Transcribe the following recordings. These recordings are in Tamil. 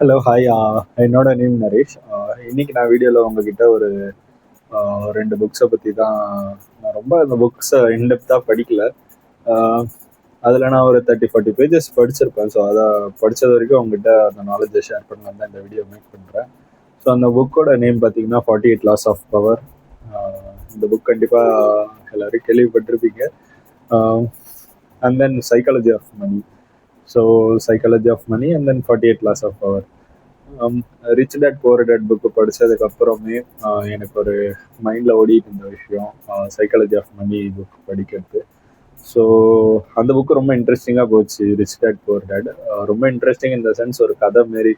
Hello, hi. என்னோட நேம் நரேஷ். இன்னைக்கு நான் வீடியோவில் உங்ககிட்ட ஒரு 2 புக்ஸை பற்றி தான். நான் ரொம்ப அந்த புக்ஸை இன்டெப்த்தாக படிக்கல. அதில் நான் ஒரு 30-40 பேஜஸ் படிச்சிருப்பேன். ஸோ அதை படித்தது வரைக்கும் உங்ககிட்ட அந்த நாலேஜை ஷேர் பண்ணலாம் தான் இந்த வீடியோ மேக் பண்ணுறேன். ஸோ அந்த புக்கோட நேம் பார்த்தீங்கன்னா 48 Laws of Power. இந்த புக் கண்டிப்பாக எல்லோரும் கேள்விப்பட்டிருப்பீங்க. And then psychology of money. So psychology of money and then 48 Laws of Power. Rich dad poor dad book படித்ததுக்கப்புறமே எனக்கு ஒரு மைண்டில் ஓடிட்டு இருந்த விஷயம் சைக்காலஜி ஆஃப் மணி புக் படிக்கிறது. ஸோ அந்த புக்கு ரொம்ப இன்ட்ரெஸ்டிங்காக போச்சு. ரிச் டேட் புவர் டேட் ரொம்ப இன்ட்ரெஸ்டிங் இந்த சென்ஸ், ஒரு கதை மாரி.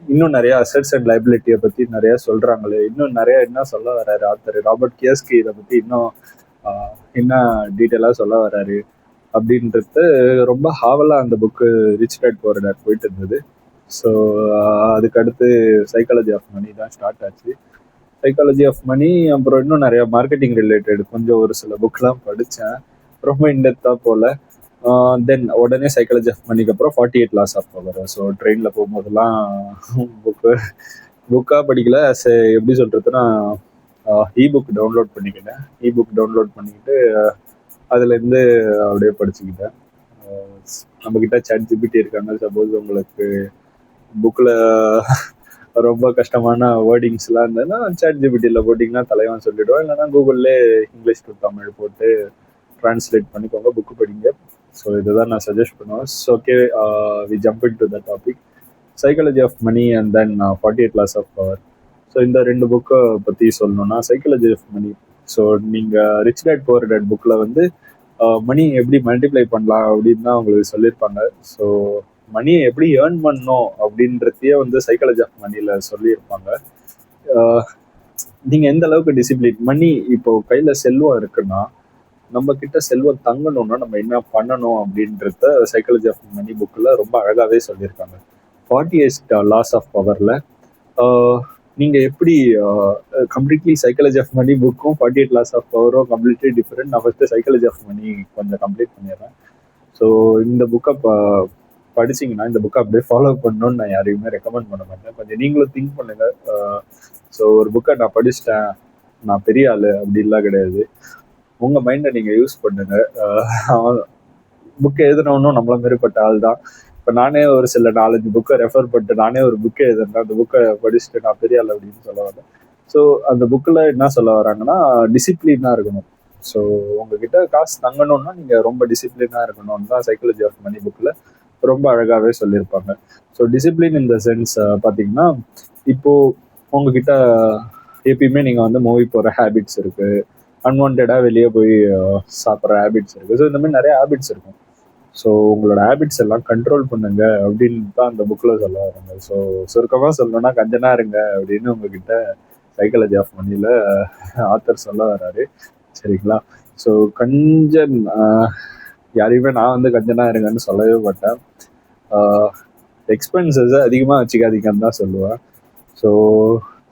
இன்னும் நிறைய அசெட்ஸ் அண்ட் லைபிலிட்டியை பற்றி நிறையா சொல்கிறாங்களே, இன்னும் நிறையா என்ன சொல்ல வர்றாரு ஆத்தர் ராபர்ட் கியோஸ்கி இதை பற்றி இன்னும் என்ன டீட்டெயிலாக சொல்ல வர்றாரு அப்படின்றது ரொம்ப ஹாவலாக அந்த book rich dad poor date போயிட்டு இருந்தது. ஸோ அதுக்கடுத்து சைக்காலஜி ஆஃப் மணி தான் ஸ்டார்ட் ஆச்சு. சைக்காலஜி ஆஃப் மணி அப்புறம் இன்னும் நிறையா மார்க்கெட்டிங் ரிலேட்டட் கொஞ்சம் ஒரு சில புக்லாம் படித்தேன், ரொம்ப இன்டெப்த்தாக போல். தென் உடனே சைக்காலஜி ஆஃப் மணிக்கு அப்புறம் 48 Laws of Power. ஸோ ட்ரெயினில் போகும்போதெல்லாம் புக்காக படிக்கல, எப்படி சொல்கிறதுன்னா இபுக் டவுன்லோட் பண்ணிக்கிட்டேன். இபுக் டவுன்லோட் பண்ணிக்கிட்டு அதுலேருந்து அப்படியே படிச்சுக்கிட்டேன். நம்மக்கிட்ட ChatGPT இருக்காங்க. சப்போஸ் உங்களுக்கு புக்கில் ரொம்ப கஷ்டமான வேர்டிங்ஸ்லாம் இருந்ததுன்னா ChatGPTயில் போட்டிங்கன்னா தலைவன் சொல்லிவிடுவோம். இல்லைனா கூகுள்லே இங்கிலீஷ் டு தமிழ் போட்டு ட்ரான்ஸ்லேட் பண்ணிக்கோங்க, புக்கு படிங்க. ஸோ இதை தான் நான் சஜஸ்ட் பண்ணுவேன். So okay, we jump into the topic. Psychology of money and then 48 Laws of Power. So இந்த 2 புக்கை பற்றி சொல்லணும்னா, சைக்காலஜி ஆஃப் மணி. ஸோ நீங்கள் ரிச் டேட் புவர் டேட் புக்கில் வந்து மணி எப்படி மல்டிப்ளை பண்ணலாம் அப்படின்னு தான் உங்களுக்கு சொல்லியிருப்பாங்க. ஸோ மணியை எப்படி ஏர்ன் பண்ணணும் அப்படின்றதையே வந்து சைக்காலஜி ஆஃப் மணியில் சொல்லியிருப்பாங்க. நீங்கள் எந்த அளவுக்கு டிசிப்ளின், மணி இப்போ கையில் செல்வம் இருக்குன்னா நம்ம கிட்ட செல்வம் தங்கணும்னா நம்ம என்ன பண்ணணும் அப்படின்றத சைக்காலஜி ஆஃப் மணி புக்கில் ரொம்ப அழகாகவே சொல்லியிருக்காங்க. 48 Laws of Powerல நீங்கள் எப்படி கம்ப்ளீட்லி சைக்காலஜி ஆஃப் மணி புக்கும் 48 Laws of Powerம் கம்ப்ளீட்லி டிஃப்ரெண்ட். நான் ஃபஸ்ட்டு சைக்காலஜி ஆஃப் மணி கொஞ்சம் கம்ப்ளீட் பண்ணிடுறேன். ஸோ இந்த புக்கை படிச்சிங்கன்னா, இந்த புக்கை அப்படியே ஃபாலோ பண்ணணும்னு நான் யாரையுமே ரெக்கமெண்ட் பண்ண மாட்டேன். கொஞ்சம் நீங்களும் திங்க் பண்ணுங்கள். ஸோ ஒரு புக்கை நான் படிச்சிட்டேன், நான் பெரிய ஆள் அப்படின்லாம் கிடையாது. உங்கள் மைண்டை நீங்கள் யூஸ் பண்ணுங்கள். புக்கை எழுதுனவனும் நம்மள மாரிப்பட்ட ஆள் தான். இப்போ நானே ஒரு சில 4-5 புக்கை ரெஃபர் பண்ணிட்டு நானே ஒரு புக்கை எழுதுனேன். அந்த புக்கை படிச்சுட்டு நான் பெரிய ஆள் அப்படின்னு சொல்ல வரேன். ஸோ அந்த புக்கில் என்ன சொல்ல வராங்கன்னா, டிசிப்ளினாக இருக்கணும். ஸோ உங்ககிட்ட காசு தங்கணும்னா நீங்கள் ரொம்ப டிசிப்ளினாக இருக்கணும்னு தான் சைக்காலஜி ஆஃப் மணி புக்கில் ரொம்ப அழகாகவே சொல்லியிருப்பாங்க. ஸோ டிசிப்ளின் இந்த சென்ஸ் பார்த்தீங்கன்னா, இப்போது உங்ககிட்ட எப்பயுமே நீங்கள் வந்து மூவி போகிற ஹேபிட்ஸ் இருக்குது, அன்வான்டாக வெளியே போய் சாப்பிட்ற ஹேபிட்ஸ் இருக்குது. ஸோ இந்த மாதிரி நிறைய ஹேபிட்ஸ் இருக்கும். ஸோ உங்களோட ஹேபிட்ஸ் எல்லாம் கண்ட்ரோல் பண்ணுங்க அப்படின்னு தான் அந்த புக்கில் சொல்ல வராங்க. ஸோ சுருக்கமாக சொல்லணும்னா கஞ்சனா இருங்க அப்படின்னு உங்ககிட்ட சைக்காலஜி ஆஃப் மணியில் ஆத்தர் சொல்ல வர்றாரு. சரிங்களா? ஸோ கஞ்சன் யாரையுமே நான் வந்து கஞ்சனா இருங்கன்னு சொல்லவே மாட்டேன். எக்ஸ்பென்சஸை அதிகமாக வச்சுக்காதீங்கன்னு தான் சொல்லுவேன். ஸோ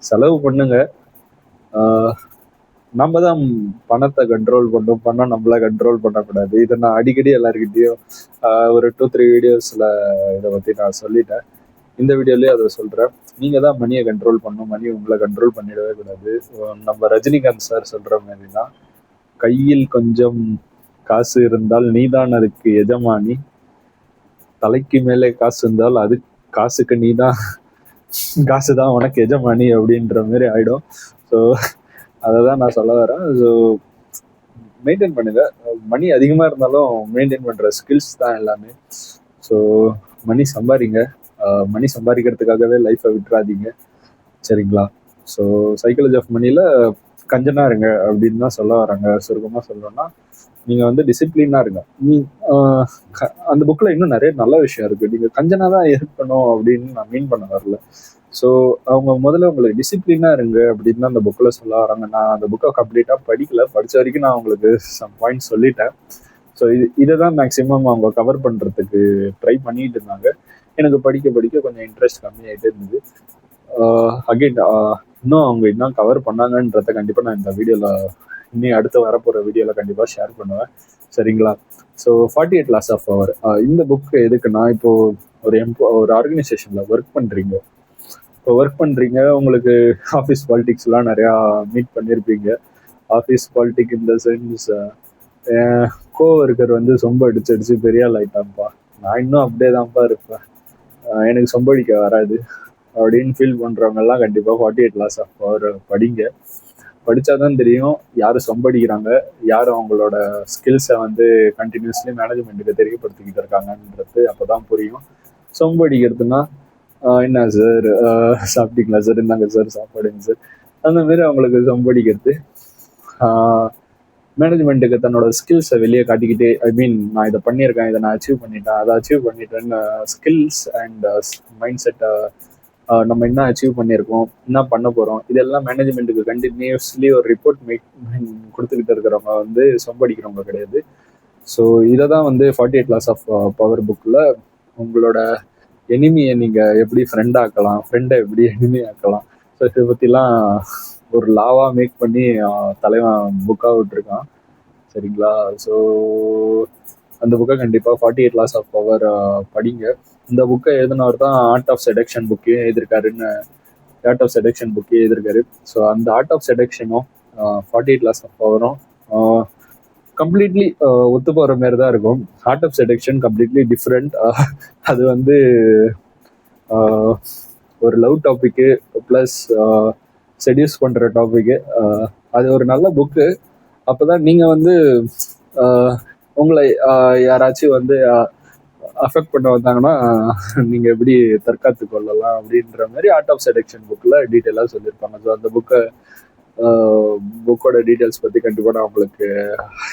செலவு பண்ணுங்க. நம்ம தான் பணத்தை கண்ட்ரோல் பண்ணணும், பணம் நம்மள கண்ட்ரோல் பண்ணக்கூடாது. இதை நான் அடிக்கடி எல்லாருக்கிட்டையும் ஒரு 2-3 வீடியோஸில் இதை பற்றி நான் சொல்லிட்டேன். இந்த வீடியோலேயே அதை சொல்கிறேன். நீங்கள் தான் மணியை கண்ட்ரோல் பண்ணணும், மணி உங்களை கண்ட்ரோல் பண்ணிடவே கூடாது. நம்ம ரஜினிகாந்த் சார் சொல்கிற மாதிரி தான், கையில் கொஞ்சம் காசு இருந்தால் நீதான் அதுக்கு எஜமானி, தலைக்கு மேலே காசு இருந்தால் அது காசுக்கு நீதான், காசு தான் உனக்கு எஜமானி அப்படின்ற மாதிரி ஆகிடும். ஸோ அதை தான் நான் சொல்ல வரேன். ஸோ மெயின்டைன் பண்ணுங்கள். மணி அதிகமாக இருந்தாலும் மெயின்டைன் பண்ணுற ஸ்கில்ஸ் தான் எல்லாமே. ஸோ மணி சம்பாதிங்க. மணி சம்பாதிக்கிறதுக்காகவே லைஃப்பை விட்டுறாதீங்க. சரிங்களா? ஸோ சைக்காலஜி ஆஃப் மணியில் கஞ்சனா இருங்க அப்படின்னு தான் சொல்ல வராங்க. சுருக்கமாக சொல்லணும்னா நீங்கள் வந்து டிசிப்ளினாக இருங்க. அந்த புக்கில் இன்னும் நிறைய நல்ல விஷயம் இருக்குது. நீங்கள் கஞ்சனா தான் இருக்கணும் அப்படின்னு நான் மீன் பண்ண வரல. ஸோ அவங்க முதல்ல உங்களுக்கு டிசிப்ளினாக இருங்க அப்படின்னு தான் அந்த புக்கில் சொல்ல வராங்க. நான் அந்த புக்கை கம்ப்ளீட்டாக படிக்கல, படித்த வரைக்கும் நான் உங்களுக்கு சம் பாயிண்ட்ஸ் சொல்லிட்டேன். ஸோ இதை தான் மேக்ஸிமம் அவங்க கவர் பண்ணுறதுக்கு ட்ரை பண்ணிட்டு இருந்தாங்க. எனக்கு படிக்க படிக்க கொஞ்சம் இன்ட்ரெஸ்ட் கம்மியாகிட்டே இருந்தது. அகெயின் இன்னும் அவங்க இன்னும் கவர் பண்ணாங்கன்றத கண்டிப்பாக நான் இந்த வீடியோவில், இன்னும் அடுத்து வரப்போகிற வீடியோவில் கண்டிப்பாக ஷேர் பண்ணுவேன். சரிங்களா? ஸோ 48 Laws of Power இந்த புக்கு எதுக்குன்னா, இப்போது ஒரு ஆர்கனைசேஷன்ல ஒர்க் பண்றீங்க. இப்போ ஒர்க் பண்றீங்க, உங்களுக்கு ஆஃபீஸ் பாலிடிக்ஸ்லாம் நிறையா மீட் பண்ணியிருப்பீங்க. ஆஃபீஸ் பாலிடிக் இந்த சென்ஸ், கோவர்க்கர் வந்து சொம்ப அடிச்சு அடிச்சு பெரிய ஆள் ஆயிட்டான்ப்பா, நான் இன்னும் அப்படியே தான்ப்பா இருப்பேன், எனக்கு சொம்ப அடிக்க வராது அப்படின்னு ஃபீல் பண்றவங்க எல்லாம் கண்டிப்பா 48 லாஸ் ஆஃப் பவர் படிங்க. படிச்சாதான் தெரியும் யாரு சொம்படிக்கிறாங்க, யாரு அவங்களோட ஸ்கில்ஸை வந்து கண்டினியூஸ்லி மேனேஜ்மெண்ட்டுக்கு தெரியப்படுத்திக்கிட்டு இருக்காங்கன்றது அப்பதான் புரியும். சொம்படிக்கிறதுனா என்ன சார், சாப்பிட்டீங்களா சார், இருந்தாங்க சார் சாப்பாடுங்க சார், அந்த மாதிரி அவங்களுக்கு சொம்படிக்கிறது. மேனேஜ்மெண்ட்டுக்கு தன்னோட ஸ்கில்ஸை வெளியே காட்டிக்கிட்டே, ஐ மீன் நான் இதை பண்ணியிருக்கேன், இதை நான் அச்சீவ் பண்ணிட்டேன், அதை அச்சீவ் பண்ணிட்டேன்னு ஸ்கில்ஸ் அண்ட் மைண்ட் செட்டை, நம்ம என்ன அச்சீவ் பண்ணியிருக்கோம், என்ன பண்ண போகிறோம், இதெல்லாம் மேனேஜ்மெண்ட்டுக்கு கண்டினியூஸ்லி ஒரு ரிப்போர்ட் கொடுத்துக்கிட்டு இருக்கிறவங்க வந்து சொம்படிக்கிறவங்க கிடையாது. ஸோ இதை தான் வந்து 48 லாஸ் ஆஃப் பவர் புக்கில் உங்களோட எனிமியை நீங்கள் எப்படி ஃப்ரெண்ட் ஆக்கலாம், ஃப்ரெண்டை எப்படி எனிமி ஆக்கலாம், ஸோ இதை பற்றிலாம் ஒரு லாவா மேக் பண்ணி தலைவன் புக்காக விட்டுருக்கான். சரிங்களா? ஸோ அந்த புக்கை கண்டிப்பாக 48 லாஸ் ஆஃப் பவர் படிங்க. இந்த புக்கை எழுதினவர் தான் ஆர்ட் ஆஃப் செடக்ஷன் புக்கே எழுதியிருக்காருன்னு, ஆர்ட் ஆஃப் செடக்ஷன் புக்கே எழுதியிருக்காரு. ஸோ அந்த ஆர்ட் ஆஃப் செடக்ஷனும் 48 லாஸ் ஆஃப் பவரும் கம்ப்ளீட்லி ஒத்து போகிற மாதிரி தான் இருக்கும். Art of seduction completely different. அது வந்து ஒரு லவ் டாப்பிக்கு ப்ளஸ் செடியூஸ் பண்ணுற டாப்பிக்கு. அது ஒரு நல்ல புக்கு. அப்போ தான் நீங்கள் வந்து உங்களை யாராச்சும் வந்து அஃபெக்ட் பண்ண வந்தாங்கன்னா நீங்கள் எப்படி தற்காத்து கொள்ளலாம் அப்படின்ற மாதிரி ஆர்ட் ஆஃப் செடக்ஷன் புக்கில் டீட்டெயிலாக சொல்லியிருப்பாங்க. ஸோ அந்த புக்கோட டீட்டெயில்ஸ் பற்றி கண்டிப்பாக நான் உங்களுக்கு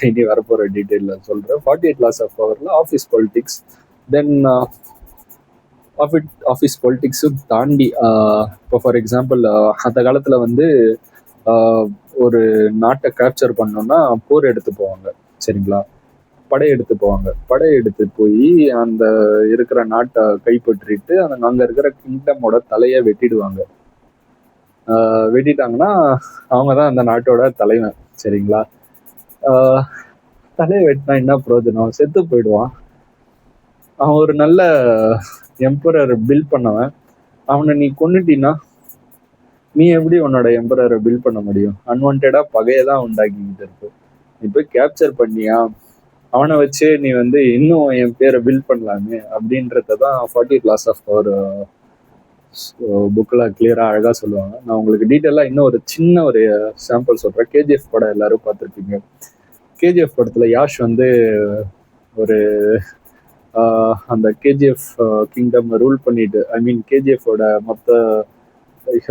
இனி வரப்போகிற டீட்டெயிலில் சொல்கிறேன். 48 லாஸ் ஆஃப் பவரில் ஆஃபீஸ் பாலிட்டிக்ஸ், தென் ஆஃபீஸ் பாலிட்டிக்ஸும் தாண்டி இப்போ ஃபார் எக்ஸாம்பிள் அந்த காலத்தில் வந்து ஒரு நாட்டை கேப்சர் பண்ணோன்னா போர் எடுத்து போவாங்க. சரிங்களா? படையெடுத்து போவாங்க. படையெடுத்து போய் அந்த இருக்கிற நாட்டை கைப்பற்றிட்டு அங்கே இருக்கிற கிங்டமோட தலையை வெட்டிடுவாங்க. வெட்டிட்டாங்கன்னா அவங்க தான் அந்த நாட்டோட தலைவன். சரிங்களா? தலையை வெட்டினா என்ன பிரயோஜனம்? செத்து போயிடுவான். அவன் ஒரு நல்ல எம்பரர் பில்ட் பண்ணவன். அவனை நீ கொன்னுட்டீன்னா நீ எப்படி உன்னோட எம்பரரை பில்ட் பண்ண முடியும்? அன்வான்டா பகையை தான் உண்டாக்கிக்கிட்டு இருக்கு. நீ போய் கேப்சர் பண்ணியா, அவனை வச்சு நீ வந்து இன்னும் என் பேரை பில்ட் பண்ணலாமே அப்படின்றதான் 48 லாஸ் ஆஃப் பவர் புக்கில் கிளியராக அழகாக சொல்லுவாங்க. நான் உங்களுக்கு டீட்டெயிலாக இன்னும் ஒரு சின்ன ஒரு சாம்பிள் சொல்கிறேன். கேஜிஎஃப் படம் எல்லாரும் பார்த்துருப்பீங்க. கேஜிஎஃப் படத்தில் யாஷ் வந்து ஒரு அந்த கேஜிஎஃப் கிங்டம் ரூல் பண்ணிட்டு, ஐ மீன் கேஜிஎஃபோட மொத்த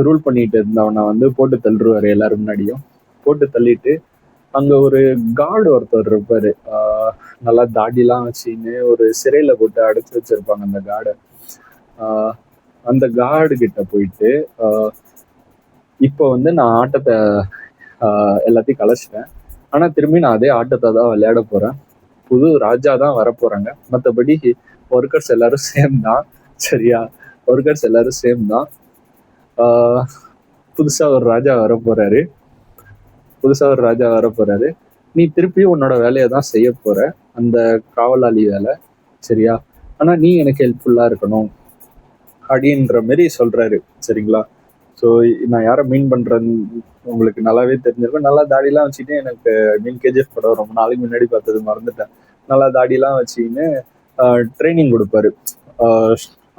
ரூல் பண்ணிட்டு இருந்தவனை வந்து போட்டு தள்ளுருவாரு. எல்லாரும் முன்னாடியும் போட்டு தள்ளிட்டு அங்கே ஒரு கார்டு ஒருத்தர் இருப்பார். நல்லா தாடிலாம் வச்சுன்னு ஒரு சிறையில் போட்டு அடைச்சி வச்சிருப்பாங்க அந்த கார்டை. அந்த கார்டு கிட்ட போயிட்டு இப்போ வந்து நான் ஆட்டத்தை எல்லாத்தையும் கலைச்சிட்டேன், ஆனால் திரும்பி நான் அதே ஆட்டத்தை தான் விளையாட போகிறேன், புது ராஜா தான் வரப்போகிறாங்க, மற்றபடி ஒர்க்கர்ஸ் எல்லாரும் சேம் தான். சரியா? ஒர்க்கர்ஸ் எல்லாரும் சேம் தான். புதுசாக ஒரு ராஜா வரப்போறாரு. நீ திருப்பி உன்னோட வேலையை தான் செய்ய போற, அந்த காவலாளி வேலை. சரியா? ஆனா நீ எனக்கு ஹெல்ப்ஃபுல்லா இருக்கணும் அப்படின்ற மாதிரி சொல்றாரு. சரிங்களா? ஸோ நான் யாரை மீன் பண்றேன்னு உங்களுக்கு நல்லாவே தெரிஞ்சிருக்கும். நல்லா தாடிலாம் வச்சுட்டு, எனக்கு மீன் கேஜிஎஃப் படம் ரொம்ப நாளைக்கு முன்னாடி பார்த்தது மறந்துட்டேன். நல்லா தாடிலாம் வச்சுக்கின்னு ட்ரைனிங் கொடுப்பாரு.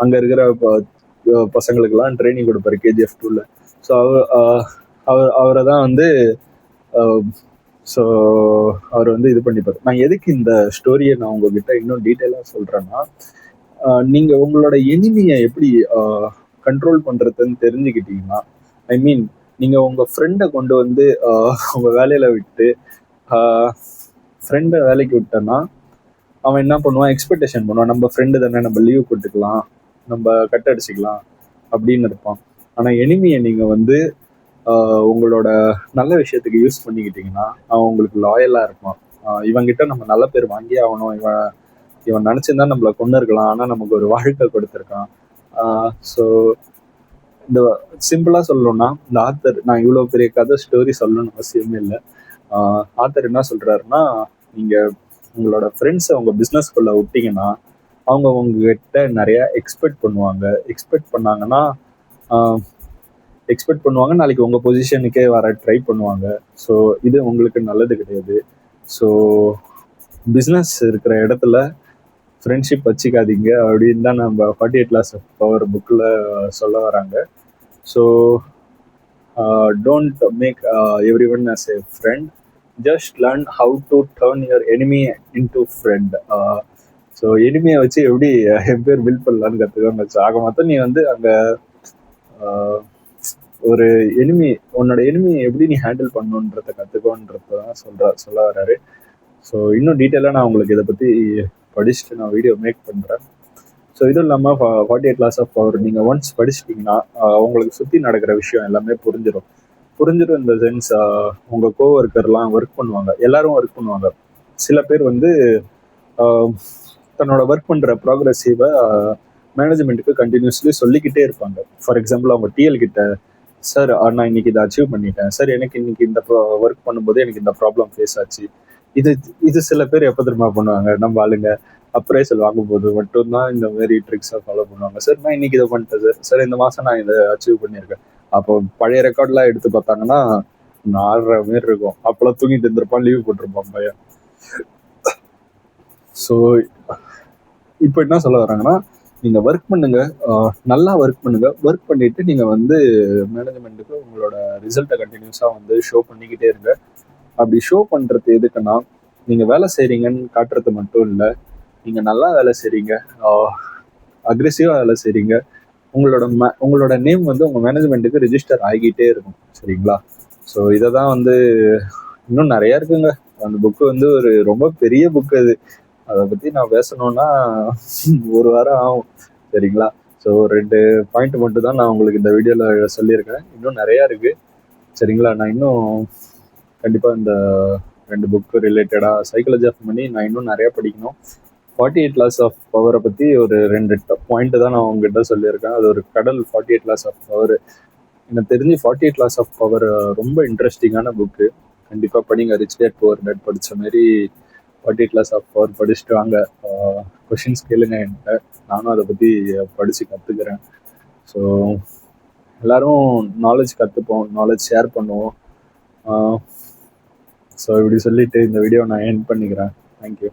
அங்க இருக்கிற பசங்களுக்கெல்லாம் ட்ரைனிங் கொடுப்பாரு கேஜிஎஃப் 2ல. ஸோ அவரை தான் வந்து ஸோ அவர் வந்து இது பண்ணிப்பார். நான் எதுக்கு இந்த ஸ்டோரியை நான் உங்ககிட்ட இன்னும் டீட்டெயிலாக சொல்கிறேன்னா, நீங்கள் உங்களோட எனிமியை எப்படி கண்ட்ரோல் பண்ணுறதுன்னு தெரிஞ்சுக்கிட்டீங்கன்னா, ஐ மீன் நீங்கள் உங்கள் ஃப்ரெண்டை கொண்டு வந்து உங்கள் வேலையில் விட்டு ஃப்ரெண்டை வேலைக்கு விட்டோன்னா அவன் என்ன பண்ணுவான்? எக்ஸ்பெக்டேஷன் பண்ணுவான், நம்ம ஃப்ரெண்டு தானே, நம்ம லீவ் போட்டுக்கலாம், நம்ம கட் அடிச்சுக்கலாம் அப்படின்னு இருப்பான். ஆனால் எனிமியை நீங்கள் வந்து உங்களோட நல்ல விஷயத்துக்கு யூஸ் பண்ணிக்கிட்டீங்கன்னா அவன் உங்களுக்கு லாயலாக இருப்பான். இவன்கிட்ட நம்ம நல்ல பேர் வாங்கி ஆகணும், இவன் நினச்சிருந்தா நம்மளை கொண்டு இருக்கலாம், ஆனால் நமக்கு ஒரு வாழ்க்கை கொடுத்துருக்கான். ஸோ இந்த சிம்பிளாக சொல்லணும்னா, இந்த ஆத்தர், நான் இவ்வளோ பெரிய கதை ஸ்டோரி சொல்லணும்னு அவசியமே இல்லை. ஆத்தர் என்ன சொல்கிறாருன்னா, நீங்கள் உங்களோட ஃப்ரெண்ட்ஸை உங்கள் பிஸ்னஸ்குள்ளே விட்டிங்கன்னா அவங்க உங்ககிட்ட நிறைய எக்ஸ்பெக்ட் பண்ணுவாங்க. எக்ஸ்பெக்ட் பண்ணுவாங்க நாளைக்கு உங்கள் பொசிஷனுக்கே வர ட்ரை பண்ணுவாங்க. ஸோ இது உங்களுக்கு நல்லது கிடையாது. ஸோ பிஸ்னஸ் இருக்கிற இடத்துல ஃப்ரெண்ட்ஷிப் வச்சுக்காதீங்க அப்படின்னு தான் நம்ம 48 Laws of Power புக்கில் சொல்ல வராங்க. So don't make every one as a friend, just learn how to turn your enemy into friend. So எனிமியை வச்சு எப்படி பேர் பில்ட் பண்ணலான்னு கற்றுக்கோங்க. ஆக மொத்தம் நீ வந்து அங்கே ஒரு உன்னோட எனிமி எப்படி நீ ஹேண்டில் பண்ணணுன்றத கற்றுக்கோன்றதான் சொல்ல வர்றாரு. ஸோ இன்னும் டீட்டெயிலாக நான் உங்களுக்கு இதை பற்றி படிச்சுட்டு நான் வீடியோ மேக் பண்ணுறேன். ஸோ இதுவும் இல்லாமல் 48 Laws of Power நீங்கள் ஒன்ஸ் படிச்சிட்டிங்கன்னா உங்களுக்கு சுற்றி நடக்கிற விஷயம் எல்லாமே புரிஞ்சிடும். இந்த சென்ஸ் உங்கள் கோவொர்க்கர்லாம் ஒர்க் பண்ணுவாங்க, எல்லாரும் ஒர்க் பண்ணுவாங்க. சில பேர் வந்து தன்னோட ஒர்க் பண்ணுற ப்ராக்ரெசிவை மேனேஜ்மெண்ட்டுக்கு கண்டினியூஸ்லி சொல்லிக்கிட்டே இருப்பாங்க. ஃபார் எக்ஸாம்பிள் அவங்க டிஎல் கிட்ட, சார் நான் இன்னைக்கு இதை அச்சீவ் பண்ணிட்டேன் சார், எனக்கு இன்னைக்கு இந்த ஒர்க் பண்ணும்போது எனக்கு இந்த ப்ராப்ளம் ஃபேஸ் ஆச்சு. இது சில பேர் எப்போ திரும்ப பண்ணுவாங்க, நம்ம ஆளுங்க அப்ரைசல் வாங்கும் போது மட்டும்தான் இந்த மாதிரி ட்ரிக்ஸை ஃபாலோ பண்ணுவாங்க. சார் நான் இன்னைக்கு இதை பண்ணிட்டேன் சார் இந்த மாதம் நான் இதை அச்சீவ் பண்ணியிருக்கேன். அப்போ பழைய ரெக்கார்ட்லாம் எடுத்து பார்த்தாங்கன்னா நாடுற மாரி இருக்கும். அப்போலாம் தூங்கிட்டு இருந்திருப்பான், லீவ் போட்டிருப்பான் பையன். ஸோ இப்போ என்ன சொல்ல வராங்கன்னா, நீங்கள் ஒர்க் பண்ணுங்க, நல்லா ஒர்க் பண்ணுங்க. ஒர்க் பண்ணிட்டு நீங்கள் வந்து மேனேஜ்மெண்ட்டுக்கு உங்களோட ரிசல்ட்டை கண்டினியூஸாக வந்து ஷோ பண்ணிக்கிட்டே இருங்க. அப்படி ஷோ பண்ணுறது எதுக்குன்னா, நீங்கள் வேலை செய்கிறீங்கன்னு காட்டுறது மட்டும் இல்லை, நீங்கள் நல்லா வேலை செய்கிறீங்க, அக்ரெசிவாக வேலை செய்கிறீங்க, உங்களோட நேம் வந்து உங்கள் மேனேஜ்மெண்ட்டுக்கு ரிஜிஸ்டர் ஆகிக்கிட்டே இருக்கும். சரிங்களா? ஸோ இதை தான் வந்து இன்னும் நிறையா இருக்குங்க. அந்த புக்கு வந்து ஒரு ரொம்ப பெரிய புக்கு. அதை பற்றி நான் பேசணுன்னா ஒரு வாரம் ஆகும். சரிங்களா? ஸோ 2 பாயிண்ட் மட்டும் தான் நான் உங்களுக்கு இந்த வீடியோவில் சொல்லியிருக்கேன். இன்னும் நிறையா இருக்குது. சரிங்களா? நான் இன்னும் கண்டிப்பாக இந்த 2 புக்கு ரிலேட்டடாக சைக்காலஜி ஆஃப் மணி நான் இன்னும் நிறையா படிக்கணும். 48 Laws of Power பற்றி ஒரு 2 பாயிண்ட் தான் நான் உங்ககிட்ட சொல்லியிருக்கேன். அது ஒரு கடல் 48 Laws of Power. எனக்கு தெரிஞ்சு 48 Laws of Power ரொம்ப இன்ட்ரெஸ்டிங்கான புக்கு. கண்டிப்பாக படிங்க. ரிச் டேட் புவர் டேட் படித்த மாதிரி 48 Laws of Power படிச்சுட்டு வாங்க. கொஷின்ஸ் கேளுங்க என்கிட்ட, நானும் அதை பற்றி படித்து கற்றுக்கிறேன். ஸோ எல்லோரும் நாலேஜ் கற்றுப்போம், நாலேஜ் ஷேர் பண்ணுவோம். ஸோ இப்படி சொல்லிட்டு இந்த வீடியோ நான் எண்ட் பண்ணிக்கிறேன். தேங்க்யூ.